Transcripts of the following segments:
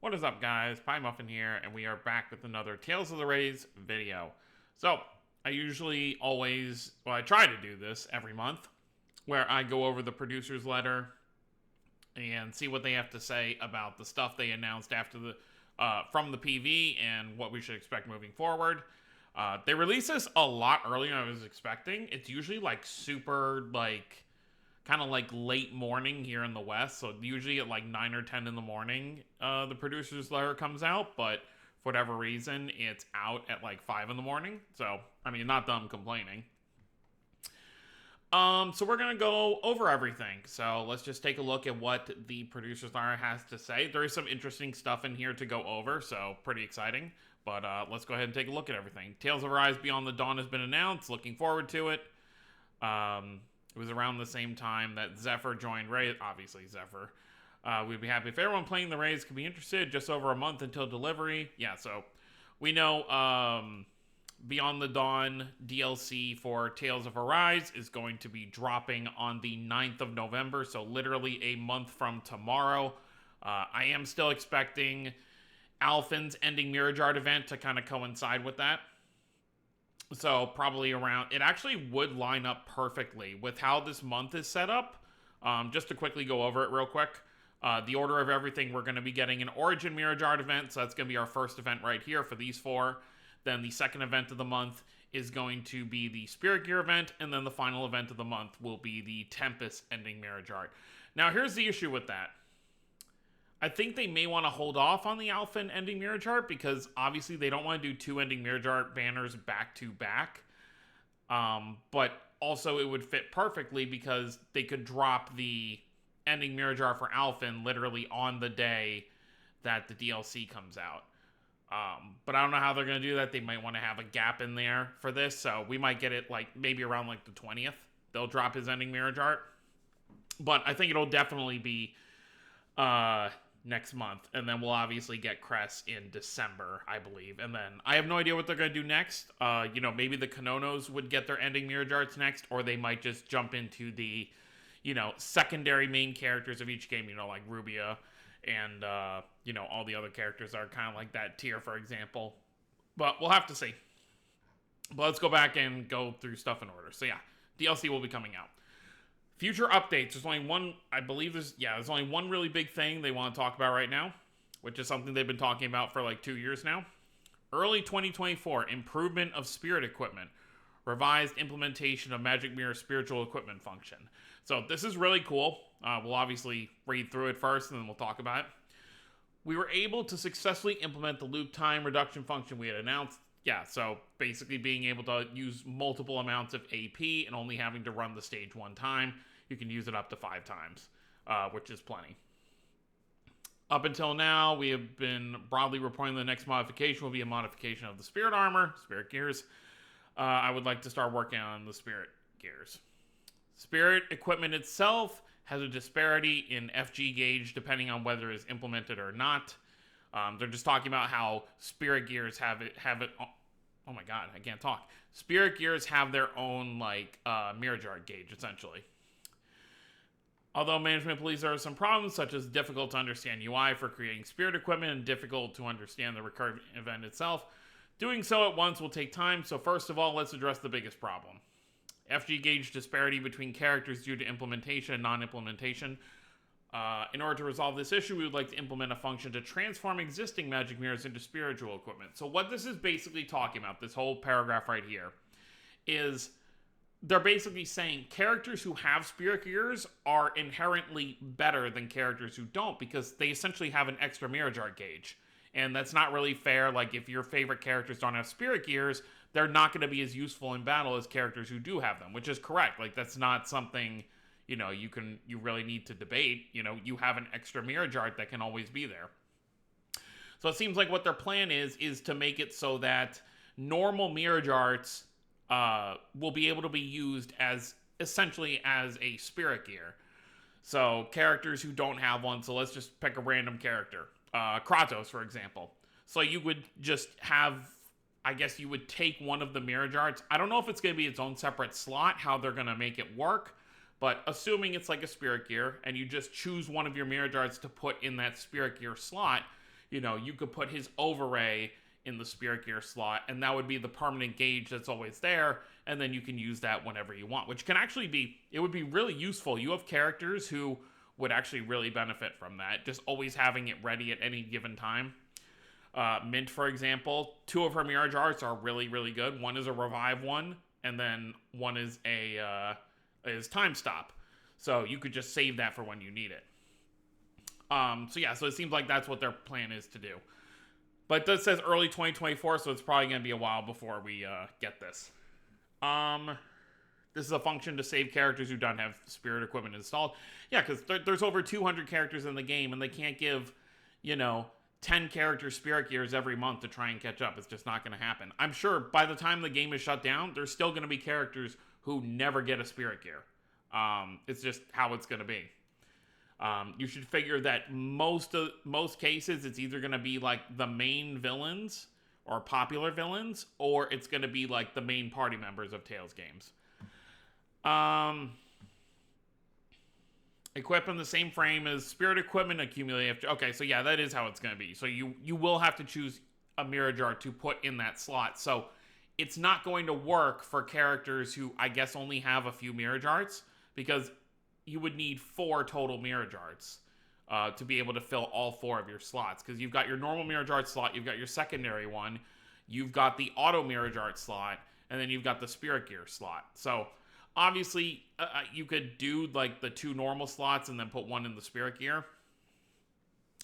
What is up, guys? Pie Muffin here, and we are back with another Tales of the Rays video. So, I try to do this every month, where I go over the producer's letter and see what they have to say about the stuff they announced from the PV and what we should expect moving forward. They release this a lot earlier than I was expecting. It's usually kind of like late morning here in the West. So usually at like 9 or 10 in the morning, the producer's letter comes out. But for whatever reason, it's out at like 5 in the morning. So, I mean, not them complaining. So we're going to go over everything. So let's just take a look at what the producer's letter has to say. There is some interesting stuff in here to go over, so pretty exciting. But let's go ahead and take a look at everything. Tales of Arise Beyond the Dawn has been announced. Looking forward to it. It was around the same time that Zephyr joined Rays. Obviously, Zephyr. We'd be happy if everyone playing the Rays could be interested. Just over a month until delivery. Yeah, so we know Beyond the Dawn DLC for Tales of Arise is going to be dropping on the 9th of November, so literally a month from tomorrow. I am still expecting Alphen's Ending Mirrorjard event to kind of coincide with that. So probably around, it actually would line up perfectly with how this month is set up. Just to quickly go over it real quick. The order of everything, we're going to be getting an Origin Mirrorjard event, so that's going to be our first event right here for these four. Then the second event of the month is going to be the Spirit Gear event, and then the final event of the month will be the Tempest Ending Mirrorjard. Now here's the issue with that. I think they may want to hold off on the Alphen Ending Mirrorjard because obviously they don't want to do two Ending Mirrorjard banners back to back. But also it would fit perfectly because they could drop the Ending Mirrorjard for Alphen literally on the day that the DLC comes out. But I don't know how they're going to do that. They might want to have a gap in there for this. So we might get it like maybe around like the 20th. They'll drop his Ending Mirrorjard. But I think it'll definitely be next month, and then we'll obviously get Cress in December, I believe. And then I have no idea what they're going to do next. Maybe the Kononos would get their Ending Mirrorjards next, or they might just jump into the, secondary main characters of each game, like Rubia and, all the other characters are kind of like that tier, for example. But we'll have to see. But let's go back and go through stuff in order. So yeah, DLC will be coming out. Future updates. There's only one, I believe there's only one really big thing they want to talk about right now, which is something they've been talking about for like 2 years now. Early 2024, improvement of spirit equipment. Revised implementation of Magic Mirror spiritual equipment function. So this is really cool. We'll obviously read through it first and then we'll talk about it. We were able to successfully implement the loop time reduction function we had announced. Yeah, so basically being able to use multiple amounts of AP and only having to run the stage one time. You can use it up to 5 times, which is plenty. Up until now, we have been broadly reporting the next modification will be a modification of the Spirit Armor, Spirit Gears. I would like to start working on the Spirit Gears. Spirit equipment itself has a disparity in FG gauge depending on whether it is implemented or not. They're just talking about how Spirit Gears have it. Oh my god, I can't talk. Spirit Gears have their own Mirrorjard gauge essentially. Although management believes there are some problems, such as difficult to understand UI for creating spirit equipment and difficult to understand the recurrent event itself, doing so at once will take time. So first of all, let's address the biggest problem: FG gauge disparity between characters due to implementation and non-implementation. In order to resolve this issue, we would like to implement a function to transform existing magic mirrors into spiritual equipment. So what this is basically talking about, this whole paragraph right here, is they're basically saying characters who have spirit gears are inherently better than characters who don't because they essentially have an extra Mirrorjard gauge. And that's not really fair. Like, if your favorite characters don't have spirit gears, they're not going to be as useful in battle as characters who do have them, which is correct. Like, that's not something you really need to debate. You have an extra Mirrorjard that can always be there. So it seems like what their plan is to make it so that normal Mirrorjards will be able to be used as essentially as a spirit gear. So characters who don't have one, so let's just pick a random character. Kratos, for example. So you would just have, I guess you would take one of the Mirrorjards. I don't know if it's going to be its own separate slot, how they're going to make it work. But assuming it's like a spirit gear, and you just choose one of your Mirrorjards to put in that spirit gear slot, you could put his overray in the Spirit Gear slot, and that would be the permanent gauge that's always there, and then you can use that whenever you want, which can actually it would be really useful. You have characters who would actually really benefit from that, just always having it ready at any given time. Mint, for example, 2 of her Mirage Arts are really, really good. One is a revive one, and then one is is time stop. So you could just save that for when you need it. So it seems like that's what their plan is to do. But that says early 2024, so it's probably going to be a while before we get this. This is a function to save characters who don't have Spirit equipment installed. Yeah, because there's over 200 characters in the game, and they can't give, 10 character Spirit Gears every month to try and catch up. It's just not going to happen. I'm sure by the time the game is shut down, there's still going to be characters who never get a Spirit Gear. It's just how it's going to be. You should figure that most cases, it's either going to be like the main villains or popular villains, or it's going to be like the main party members of Tales games. Equip in the same frame as Spirit equipment accumulate. Okay, so yeah, that is how it's going to be. So you will have to choose a Mirage Art to put in that slot. So it's not going to work for characters who, I guess, only have a few Mirage Arts, because you would need 4 total Mirage Arts to be able to fill all 4 of your slots. Because you've got your normal Mirage Art slot, you've got your secondary one, you've got the auto Mirage Art slot, and then you've got the Spirit Gear slot. So obviously, you could do like the 2 normal slots and then put 1 in the Spirit Gear.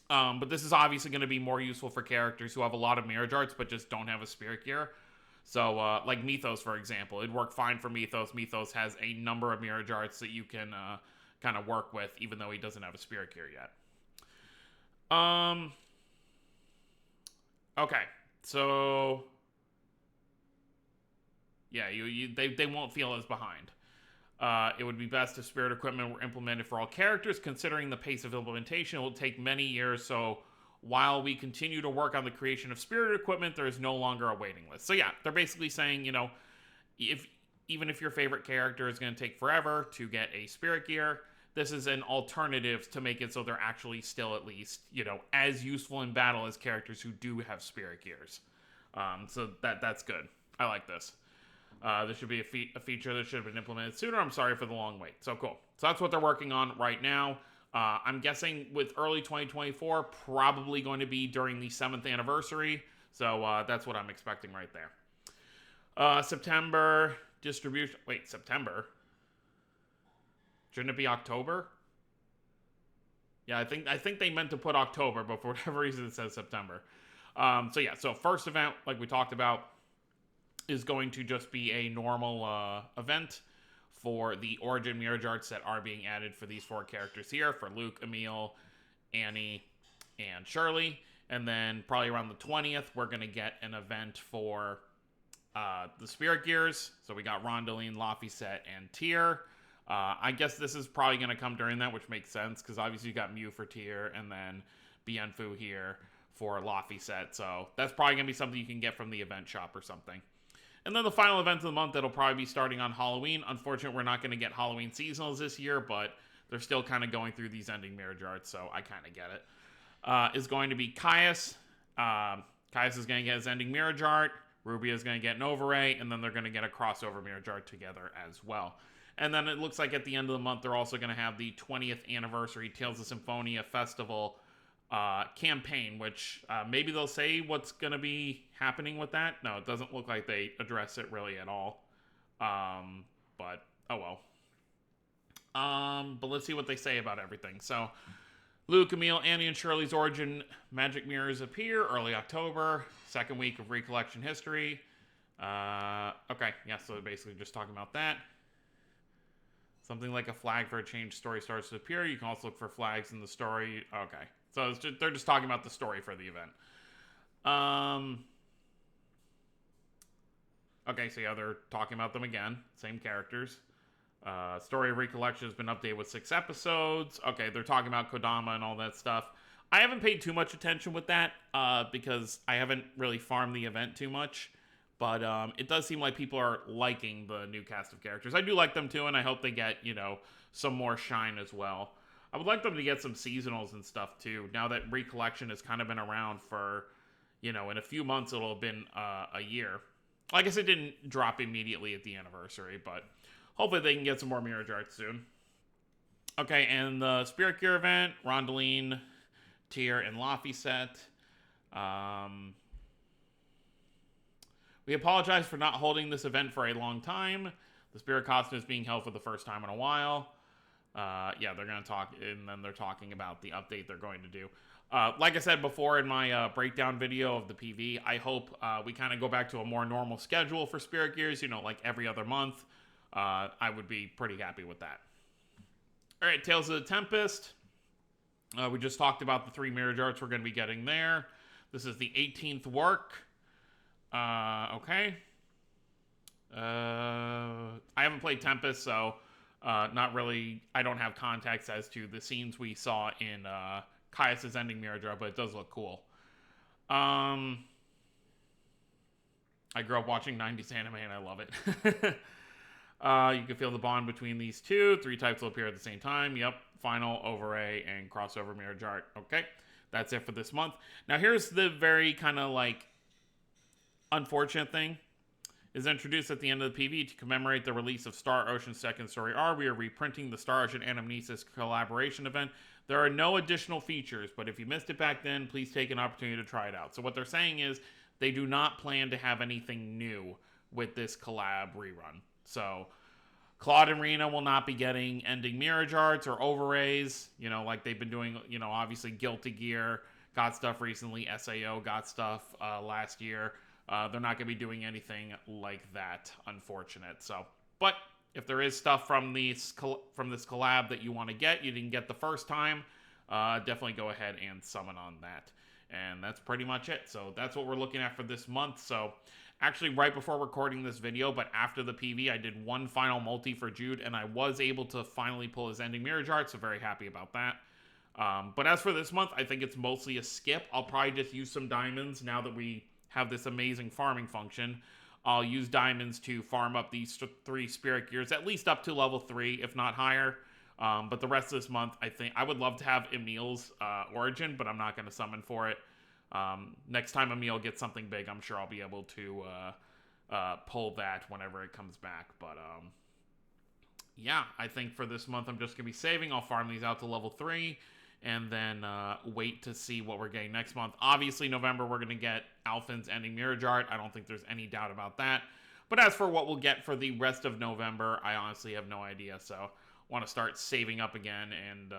But this is obviously going to be more useful for characters who have a lot of Mirage Arts but just don't have a Spirit Gear. So, like Mythos, for example, it'd work fine for Mythos. Mythos has a number of Mirage Arts that you can kind of work with, even though he doesn't have a Spirit Gear yet. Okay, so yeah, they won't feel as behind. It would be best if Spirit equipment were implemented for all characters. Considering the pace of implementation, it will take many years, so while we continue to work on the creation of Spirit equipment, there is no longer a waiting list. So yeah, they're basically saying, even if your favorite character is going to take forever to get a Spirit Gear, this is an alternative to make it so they're actually still at least, as useful in battle as characters who do have Spirit Gears. So that's good. I like this. This should be a feature that should have been implemented sooner. I'm sorry for the long wait. So cool. So that's what they're working on right now. I'm guessing with early 2024, probably going to be during the 7th anniversary. So that's what I'm expecting right there. September distribution. Wait, September? Shouldn't it be October? Yeah, I think they meant to put October, but for whatever reason it says September. So first event, like we talked about, is going to just be a normal event for the Origin Mirage Arts that are being added for these 4 characters here, for Luke, Emil, Annie, and Shirley. And then probably around the 20th, we're going to get an event for the Spirit Gears. So we got Rondeline, Laphicet, and Tyr. I guess this is probably going to come during that, which makes sense, because obviously you got Mew for Tyr, and then Bienfu here for Laphicet. So that's probably going to be something you can get from the event shop or something. And then the final event of the month, that'll probably be starting on Halloween. Unfortunately, we're not going to get Halloween seasonals this year, but they're still kind of going through these ending Mirage Arts, so I kind of get it. Is going to be Caius. Caius is going to get his ending Mirage Art. Rubia is going to get an overray, and then they're going to get a crossover Mirage Art together as well. And then it looks like at the end of the month, they're also going to have the 20th anniversary Tales of Symphonia Festival campaign, which maybe they'll say what's going to be happening with that. No, it doesn't look like they address it really at all. But oh well. But let's see what they say about everything. So Luke, Emil, Annie, and Shirley's Origin Magic Mirrors appear early October, 2nd week of Recollection History. Okay, yeah, so they're basically just talking about that. Something like a flag for a changed story starts to appear. You can also look for flags in the story. Okay. So they're just talking about the story for the event. Okay, so yeah, they're talking about them again. Same characters. Story of Recollection has been updated with 6 episodes. Okay, they're talking about Kodama and all that stuff. I haven't paid too much attention with that because I haven't really farmed the event too much. But it does seem like people are liking the new cast of characters. I do like them too, and I hope they get, some more shine as well. I would like them to get some seasonals and stuff too. Now that Recollection has kind of been around for, in a few months it'll have been a year. I guess it didn't drop immediately at the anniversary, but hopefully they can get some more Mirage Arts soon. Okay, and the Spirit Gear event, Rondeline, Tyr, and Laffy set. We apologize for not holding this event for a long time. The Spirit costume is being held for the first time in a while. Yeah, they're going to talk, and then they're talking about the update they're going to do. Like I said before in my breakdown video of the PV, I hope we kind of go back to a more normal schedule for Spirit Gears, like every other month. I would be pretty happy with that. All right, Tales of the Tempest. We just talked about the 3 Mirage Arts we're going to be getting there. This is the 18th work. Okay. I haven't played Tempest, so not really. I don't have context as to the scenes we saw in Caius' ending Mirage Art, but it does look cool. I grew up watching 90s anime and I love it. You can feel the bond between these two. 3 types will appear at the same time. Yep. Final, Overray, and Crossover Mirage Art. Okay. That's it for this month. Now here's the very kind of unfortunate thing. Is introduced at the end of the PV to commemorate the release of Star Ocean Second Story R. We are reprinting the Star Ocean Anamnesis collaboration event. There are no additional features, but if you missed it back then, please take an opportunity to try it out. So what they're saying is they do not plan to have anything new with this collab rerun. So Claude and Rena will not be getting ending Mirage Arts or Overrays, like they've been doing, obviously Guilty Gear got stuff recently, SAO got stuff last year. They're not going to be doing anything like that, unfortunate. So, but if there is stuff from this collab that you want to get, you didn't get the first time, definitely go ahead and summon on that. And that's pretty much it. So that's what we're looking at for this month. So actually right before recording this video, but after the PV, I did one final multi for Jude, and I was able to finally pull his ending Mirage Art, so very happy about that. But as for this month, I think it's mostly a skip. I'll probably just use some diamonds now that we have this amazing farming function. I'll use diamonds to farm up these 3 Spirit Gears, at least up to level 3, if not higher. But the rest of this month, I think I would love to have Emil's origin, but I'm not going to summon for it. Next time Emil gets something big, I'm sure I'll be able to pull that whenever it comes back. But yeah, I think for this month, I'm just going to be saving. I'll farm these out to level 3. And then wait to see what we're getting next month. Obviously, November, we're going to get Alphin's ending Mirage Art. I don't think there's any doubt about that. But as for what we'll get for the rest of November, I honestly have no idea. So I want to start saving up again and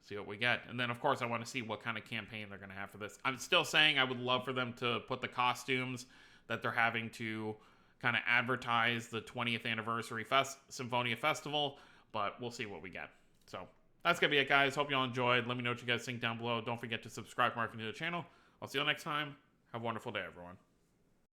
see what we get. And then, of course, I want to see what kind of campaign they're going to have for this. I'm still saying I would love for them to put the costumes that they're having to kind of advertise the 20th anniversary Symphonia Festival. But we'll see what we get. So that's going to be it, guys. Hope you all enjoyed. Let me know what you guys think down below. Don't forget to subscribe if you're new to the channel. I'll see you all next time. Have a wonderful day, everyone.